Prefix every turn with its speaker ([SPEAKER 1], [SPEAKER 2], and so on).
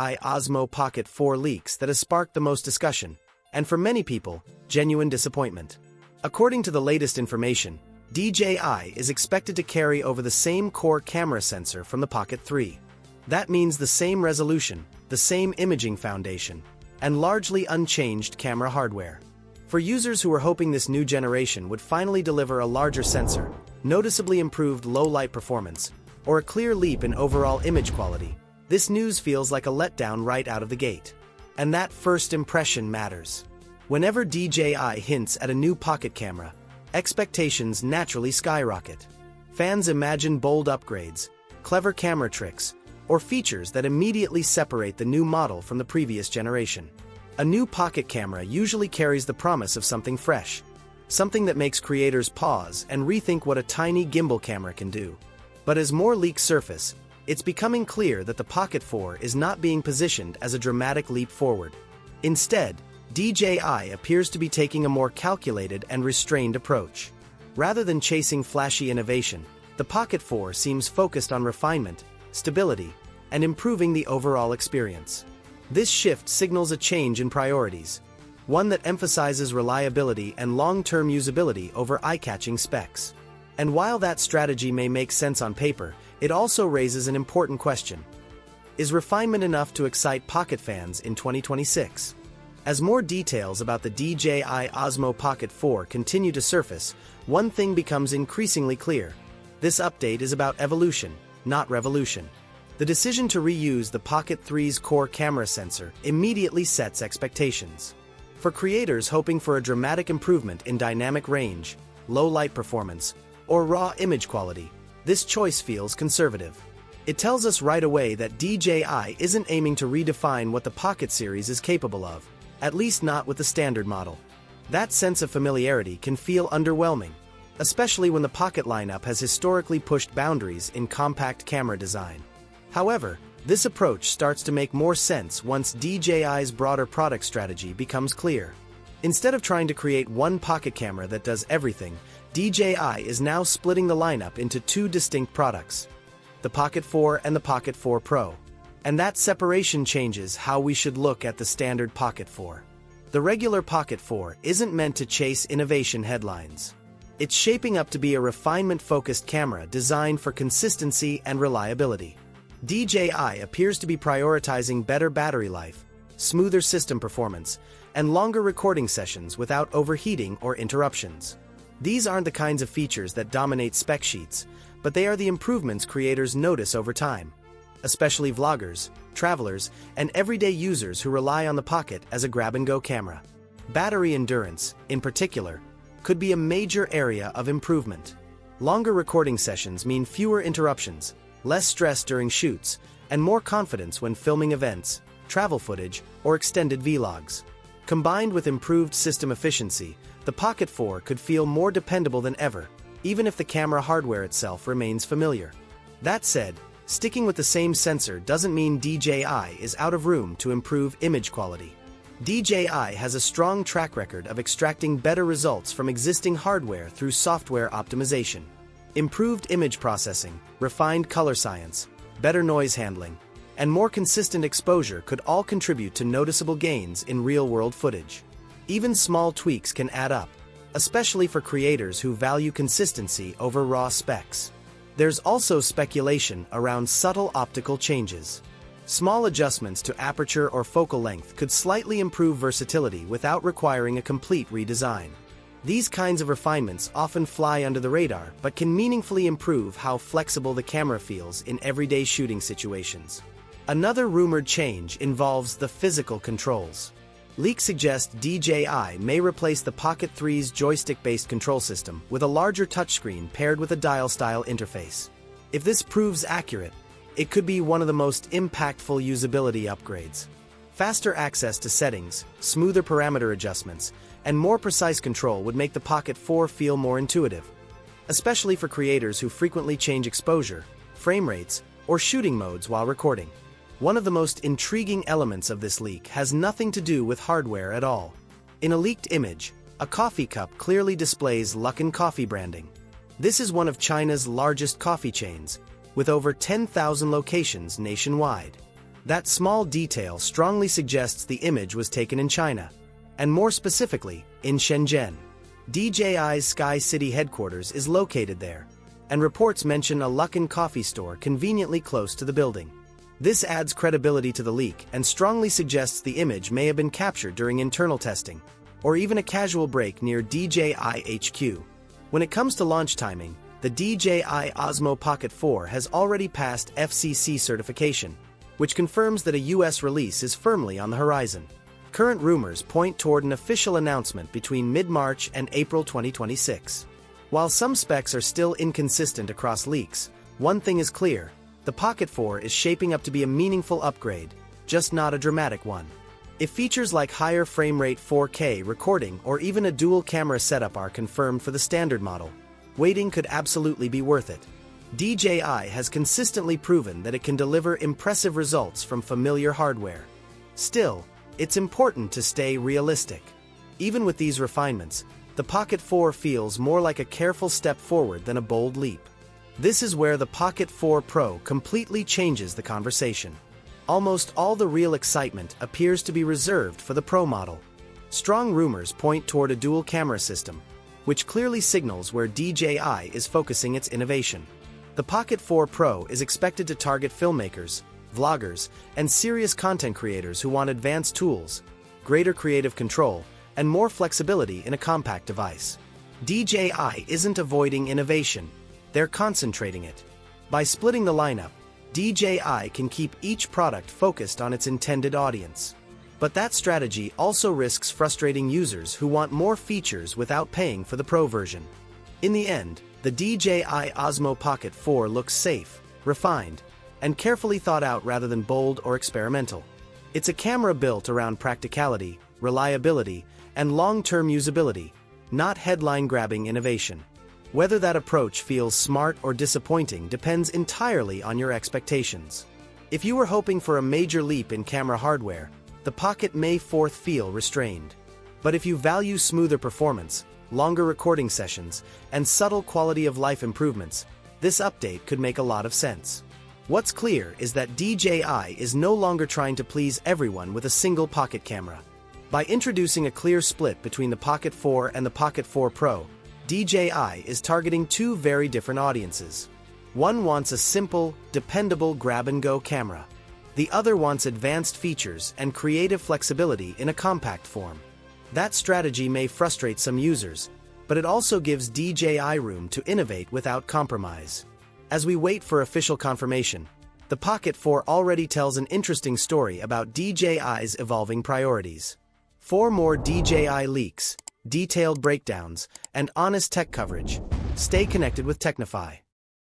[SPEAKER 1] DJI Osmo Pocket 4 leaks that has sparked the most discussion, and for many people, genuine disappointment. According to the latest information, DJI is expected to carry over the same core camera sensor from the Pocket 3. That means the same resolution, the same imaging foundation, and largely unchanged camera hardware. For users who were hoping this new generation would finally deliver a larger sensor, noticeably improved low-light performance, or a clear leap in overall image quality, this news feels like a letdown right out of the gate. And that first impression matters. Whenever DJI hints at a new pocket camera, expectations naturally skyrocket. Fans imagine bold upgrades, clever camera tricks, or features that immediately separate the new model from the previous generation. A new pocket camera usually carries the promise of something fresh, something that makes creators pause and rethink what a tiny gimbal camera can do. But as more leaks surface, it's becoming clear that the Pocket 4 is not being positioned as a dramatic leap forward. Instead, DJI appears to be taking a more calculated and restrained approach. Rather than chasing flashy innovation, the Pocket 4 seems focused on refinement, stability, and improving the overall experience. This shift signals a change in priorities, one that emphasizes reliability and long-term usability over eye-catching specs. And while that strategy may make sense on paper, it also raises an important question. Is refinement enough to excite Pocket fans in 2026? As more details about the DJI Osmo Pocket 4 continue to surface, one thing becomes increasingly clear. This update is about evolution, not revolution. The decision to reuse the Pocket 3's core camera sensor immediately sets expectations. For creators hoping for a dramatic improvement in dynamic range, low light performance, or raw image quality, this choice feels conservative. It tells us right away that DJI isn't aiming to redefine what the Pocket series is capable of, at least not with the standard model. That sense of familiarity can feel underwhelming, especially when the Pocket lineup has historically pushed boundaries in compact camera design. However, this approach starts to make more sense once DJI's broader product strategy becomes clear. Instead of trying to create one pocket camera that does everything, DJI is now splitting the lineup into two distinct products, the Pocket 4 and the Pocket 4 Pro. And that separation changes how we should look at the standard Pocket 4. The regular Pocket 4 isn't meant to chase innovation headlines. It's shaping up to be a refinement-focused camera designed for consistency and reliability. DJI appears to be prioritizing better battery life, smoother system performance, and longer recording sessions without overheating or interruptions. These aren't the kinds of features that dominate spec sheets, but they are the improvements creators notice over time, especially vloggers, travelers, and everyday users who rely on the Pocket as a grab-and-go camera. Battery endurance, in particular, could be a major area of improvement. Longer recording sessions mean fewer interruptions, less stress during shoots, and more confidence when filming events, travel footage, or extended vlogs. Combined with improved system efficiency, the Pocket 4 could feel more dependable than ever, even if the camera hardware itself remains familiar. That said, sticking with the same sensor doesn't mean DJI is out of room to improve image quality. DJI has a strong track record of extracting better results from existing hardware through software optimization. Improved image processing, refined color science, better noise handling, and more consistent exposure could all contribute to noticeable gains in real-world footage. Even small tweaks can add up, especially for creators who value consistency over raw specs. There's also speculation around subtle optical changes. Small adjustments to aperture or focal length could slightly improve versatility without requiring a complete redesign. These kinds of refinements often fly under the radar but can meaningfully improve how flexible the camera feels in everyday shooting situations. Another rumored change involves the physical controls. Leaks suggest DJI may replace the Pocket 3's joystick-based control system with a larger touchscreen paired with a dial-style interface. If this proves accurate, it could be one of the most impactful usability upgrades. Faster access to settings, smoother parameter adjustments, and more precise control would make the Pocket 4 feel more intuitive, especially for creators who frequently change exposure, frame rates, or shooting modes while recording. One of the most intriguing elements of this leak has nothing to do with hardware at all. In a leaked image, a coffee cup clearly displays Luckin Coffee branding. This is one of China's largest coffee chains, with over 10,000 locations nationwide. That small detail strongly suggests the image was taken in China, and more specifically, in Shenzhen. DJI's Sky City headquarters is located there, and reports mention a Luckin coffee store conveniently close to the building. This adds credibility to the leak and strongly suggests the image may have been captured during internal testing, or even a casual break near DJI HQ. When it comes to launch timing, the DJI Osmo Pocket 4 has already passed FCC certification, which confirms that a US release is firmly on the horizon. Current rumors point toward an official announcement between mid-March and April 2026. While some specs are still inconsistent across leaks, one thing is clear: the Pocket 4 is shaping up to be a meaningful upgrade, just not a dramatic one. If features like higher frame rate 4K recording or even a dual camera setup are confirmed for the standard model, waiting could absolutely be worth it. DJI has consistently proven that it can deliver impressive results from familiar hardware. Still, it's important to stay realistic. Even with these refinements, the Pocket 4 feels more like a careful step forward than a bold leap. This is where the Pocket 4 Pro completely changes the conversation. Almost all the real excitement appears to be reserved for the Pro model. Strong rumors point toward a dual camera system, which clearly signals where DJI is focusing its innovation. The Pocket 4 Pro is expected to target filmmakers, vloggers, and serious content creators who want advanced tools, greater creative control, and more flexibility in a compact device. DJI isn't avoiding innovation, they're concentrating it. By splitting the lineup, DJI can keep each product focused on its intended audience. But that strategy also risks frustrating users who want more features without paying for the Pro version. In the end, the DJI Osmo Pocket 4 looks safe, refined, and carefully thought out rather than bold or experimental. It's a camera built around practicality, reliability, and long-term usability, not headline-grabbing innovation. Whether that approach feels smart or disappointing depends entirely on your expectations. If you were hoping for a major leap in camera hardware, the Pocket may feel restrained. But if you value smoother performance, longer recording sessions, and subtle quality-of-life improvements, this update could make a lot of sense. What's clear is that DJI is no longer trying to please everyone with a single Pocket camera. By introducing a clear split between the Pocket 4 and the Pocket 4 Pro, DJI is targeting two very different audiences. One wants a simple, dependable grab-and-go camera. The other wants advanced features and creative flexibility in a compact form. That strategy may frustrate some users, but it also gives DJI room to innovate without compromise. As we wait for official confirmation, the Pocket 4 already tells an interesting story about DJI's evolving priorities. For more DJI leaks, detailed breakdowns, and honest tech coverage, stay connected with Technify.